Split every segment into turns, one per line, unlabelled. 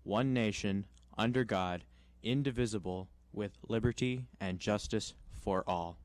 one nation, under God, indivisible, with liberty and justice for all.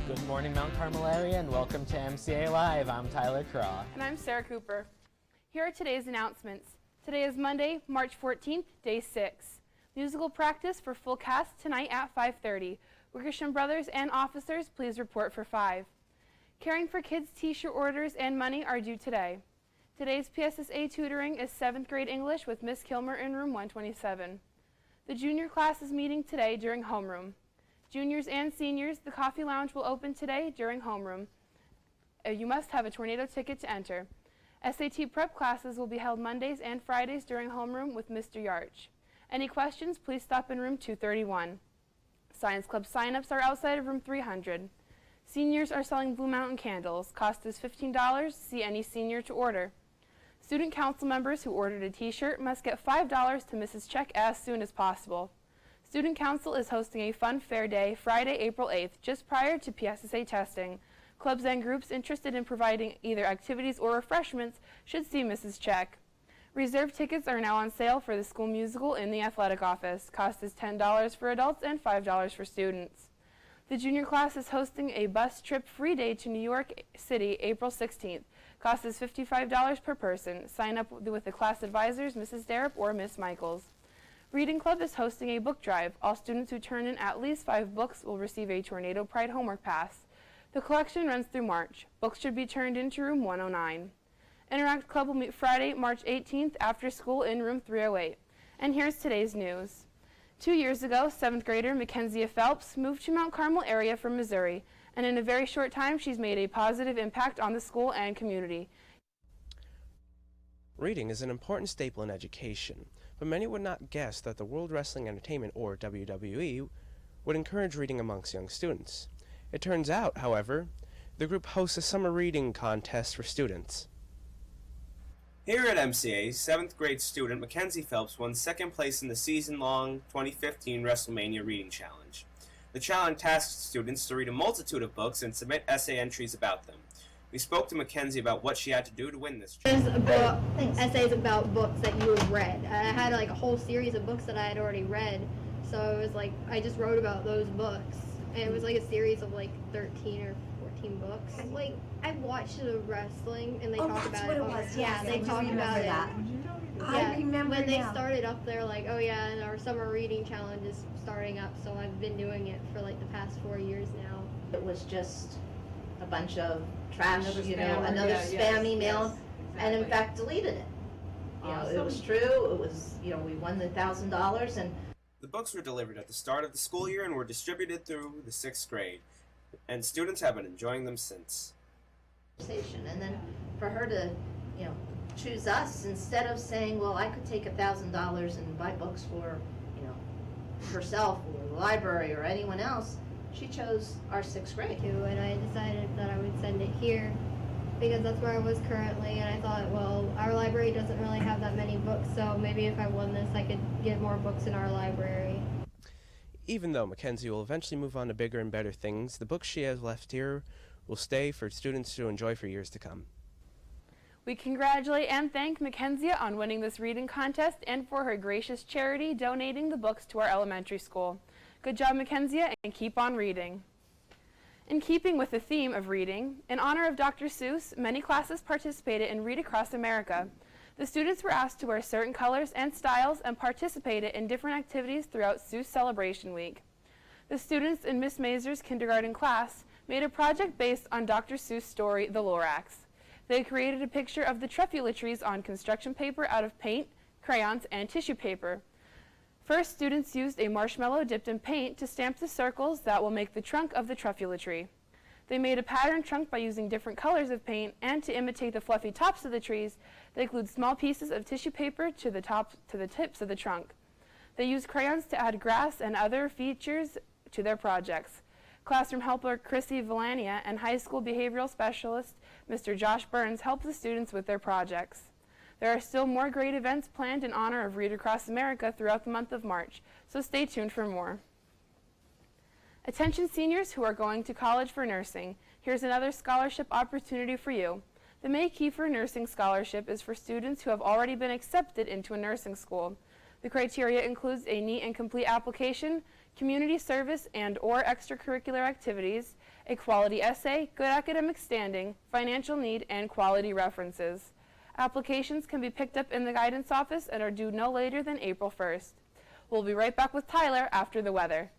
Good morning, Mount Carmel area, and welcome to MCA Live. I'm Tyler Craw.
And I'm Sarah Cooper. Here are today's announcements. Today is Monday, March 14th, day 6. Musical practice for full cast tonight at 5:30. Wickersham Brothers and officers, please report for 5. Caring for Kids t-shirt orders and money are due today. Today's PSSA tutoring is 7th grade English with Miss Kilmer in room 127. The junior class is meeting today during homeroom. Juniors and seniors, the coffee lounge will open today during homeroom. You must have a tornado ticket to enter. SAT prep classes will be held Mondays and Fridays during homeroom with Mr. Yarch. Any questions, please stop in room 231. Science Club sign-ups are outside of room 300. Seniors are selling Blue Mountain candles. Cost is $15. See any senior to order. Student council members who ordered a t-shirt must get $5 to Mrs. Check as soon as possible. Student Council is hosting a fun fair day Friday, April 8th, just prior to PSSA testing. Clubs and groups interested in providing either activities or refreshments should see Mrs. Check. Reserved tickets are now on sale for the school musical in the athletic office. Cost is $10 for adults and $5 for students. The junior class is hosting a bus trip free day to New York City, April 16th. Cost is $55 per person. Sign up with the class advisors, Mrs. Darrop or Miss Michaels. Reading Club is hosting a book drive. All students who turn in at least 5 books will receive a Tornado Pride homework pass. The collection runs through March. Books should be turned into room 109. Interact Club will meet Friday, March 18th after school in room 308. And here's today's news. 2 years ago, 7th grader Mackenzie Phelps moved to Mount Carmel area from Missouri, and in a very short time she's made a positive impact on the school and community.
Reading is an important staple in education, but many would not guess that the World Wrestling Entertainment, or WWE, would encourage reading amongst young students. It turns out, however, the group hosts a summer reading contest for students.
Here at MCA, 7th grade student Mackenzie Phelps won 2nd place in the season-long 2015 WrestleMania Reading Challenge. The challenge tasks students to read a multitude of books and submit essay entries about them. We spoke to Mackenzie about what she had to do to win this challenge.
There's essays about books that you have read. I had like a whole series of books that I had already read, so it was like I just wrote about those books. And it was like a series of like 13 or 14 books. Like I watched the wrestling and they talk about it.
Was.
Yeah, they talk about it.
That.
Yeah,
I remember
when they
now.
started up there, like, oh yeah, and our summer reading challenge is starting up, so I've been doing it for like the past 4 years now.
It was just a bunch of trash,
Another
another spam email,
yes,
and in
exactly.
fact deleted it. It was true. It was, we won the $1,000, and
The books were delivered at the start of the school year and were distributed through the 6th grade, and students have been enjoying them since.
and then for her to, choose us instead of saying, well, I could take $1,000 and buy books for, herself or the library or anyone else. She chose our 6th grade.
And I decided that I would send it here because that's where I was currently, and I thought, well, our library doesn't really have that many books, so maybe if I won this I could get more books in our library.
Even though Mackenzie will eventually move on to bigger and better things, the books she has left here will stay for students to enjoy for years to come.
We congratulate and thank Mackenzie on winning this reading contest and for her gracious charity donating the books to our elementary school. Good job, Mackenzie, and keep on reading. In keeping with the theme of reading, in honor of Dr. Seuss, many classes participated in Read Across America. The students were asked to wear certain colors and styles and participated in different activities throughout Seuss Celebration Week. The students in Miss Mazur's kindergarten class made a project based on Dr. Seuss' story, The Lorax. They created a picture of the truffula trees on construction paper out of paint, crayons, and tissue paper. First, students used a marshmallow dipped in paint to stamp the circles that will make the trunk of the truffula tree. They made a pattern trunk by using different colors of paint, and to imitate the fluffy tops of the trees, they glued small pieces of tissue paper to the tips of the trunk. They used crayons to add grass and other features to their projects. Classroom helper Chrissy Villania and high school behavioral specialist Mr. Josh Burns helped the students with their projects. There are still more great events planned in honor of Read Across America throughout the month of March, so stay tuned for more. Attention seniors who are going to college for nursing, here's another scholarship opportunity for you. The May Kiefer Nursing Scholarship is for students who have already been accepted into a nursing school. The criteria includes a neat and complete application, community service and/or extracurricular activities, a quality essay, good academic standing, financial need, and quality references. Applications can be picked up in the guidance office and are due no later than April 1st. We'll be right back with Tyler after the weather.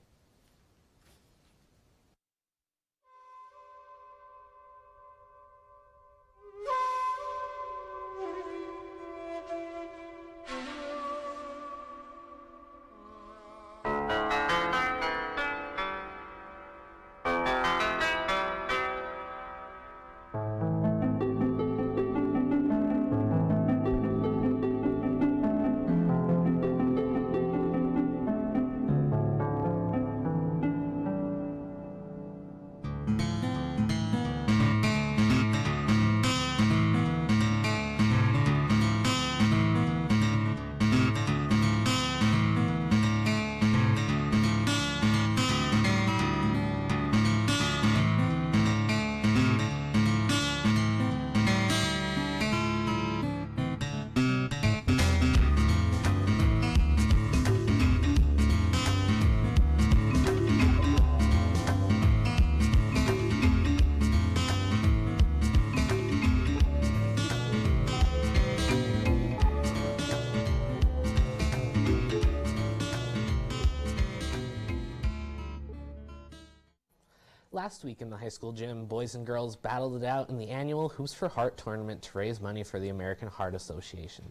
Last week in the high school gym, boys and girls battled it out in the annual Hoops for Heart tournament to raise money for the American Heart Association.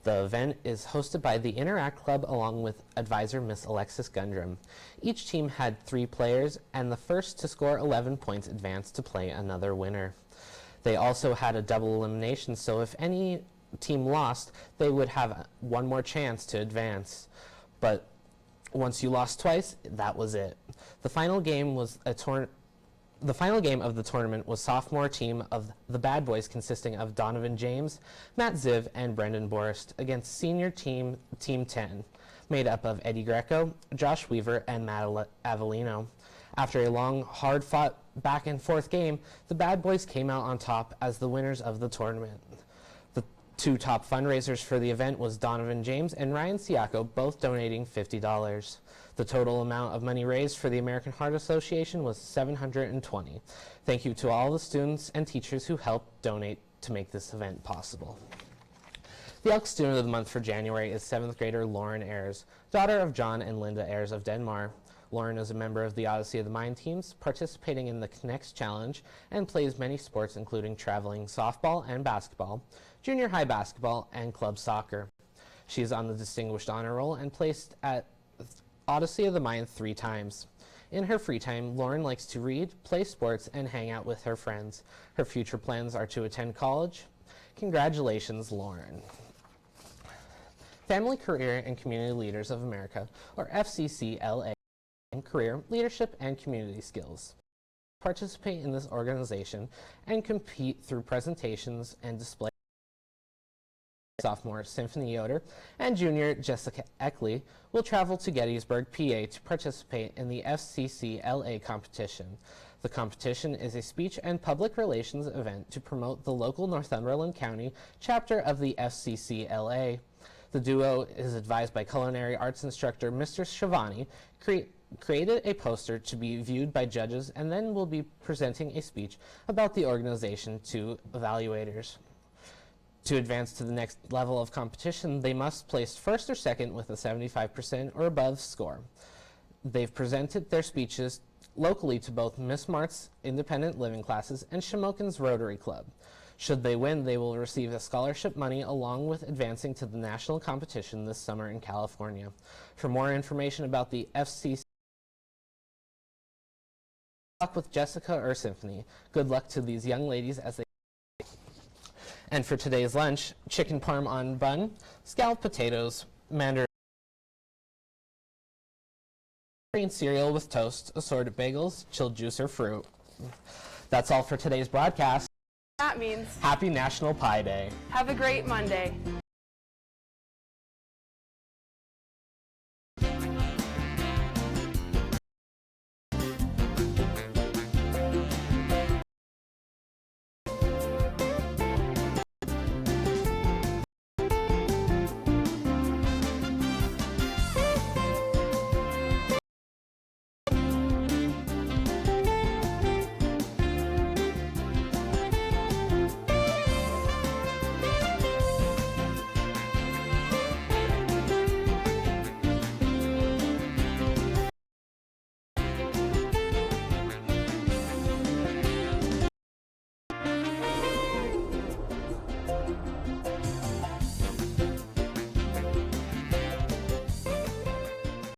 The event is hosted by the Interact Club along with advisor Miss Alexis Gundrum. Each team had 3 players, and the first to score 11 points advanced to play another winner. They also had a double elimination, so if any team lost, they would have one more chance to advance. But once you lost twice, that was it. The final game of the tournament was sophomore team of the Bad Boys consisting of Donovan James, Matt Ziv, and Brendan Borst against senior team 10, made up of Eddie Greco, Josh Weaver, and Matt Avellino. After a long, hard-fought back-and-forth game, the Bad Boys came out on top as the winners of the tournament. The 2 top fundraisers for the event was Donovan James and Ryan Siako, both donating $50. The total amount of money raised for the American Heart Association was $720. Thank you to all the students and teachers who helped donate to make this event possible. The Elk Student of the Month for January is 7th grader Lauren Ayers, daughter of John and Linda Ayers of Denmark. Lauren is a member of the Odyssey of the Mind teams, participating in the Connects Challenge, and plays many sports including traveling softball and basketball, junior high basketball, and club soccer. She is on the Distinguished Honor Roll and placed at Odyssey of the Mind 3 times. In her free time, Lauren likes to read, play sports, and hang out with her friends. Her future plans are to attend college. Congratulations, Lauren. Family, Career, and Community Leaders of America, or FCCLA, and Career, Leadership, and Community Skills. Participate in this organization and compete through presentations and display. Sophomore Symphony Yoder and junior Jessica Eckley will travel to Gettysburg, PA to participate in the FCCLA competition. The competition is a speech and public relations event to promote the local Northumberland County chapter of the FCCLA. The duo is advised by culinary arts instructor Mr. Shavani, created a poster to be viewed by judges, and then will be presenting a speech about the organization to evaluators. To advance to the next level of competition, they must place first or second with a 75% or above score. They've presented their speeches locally to both Miss Mart's independent living classes and Shamokin's Rotary Club. Should they win, they will receive a scholarship money along with advancing to the national competition this summer in California. For more information about the FCC, talk with Jessica or Symphony. Good luck to these young ladies as they. And for today's lunch, chicken parm on bun, scalloped potatoes, mandarin cereal with toast, assorted bagels, chilled juice or fruit. That's all for today's broadcast.
That means
Happy National Pie Day.
have a great Monday.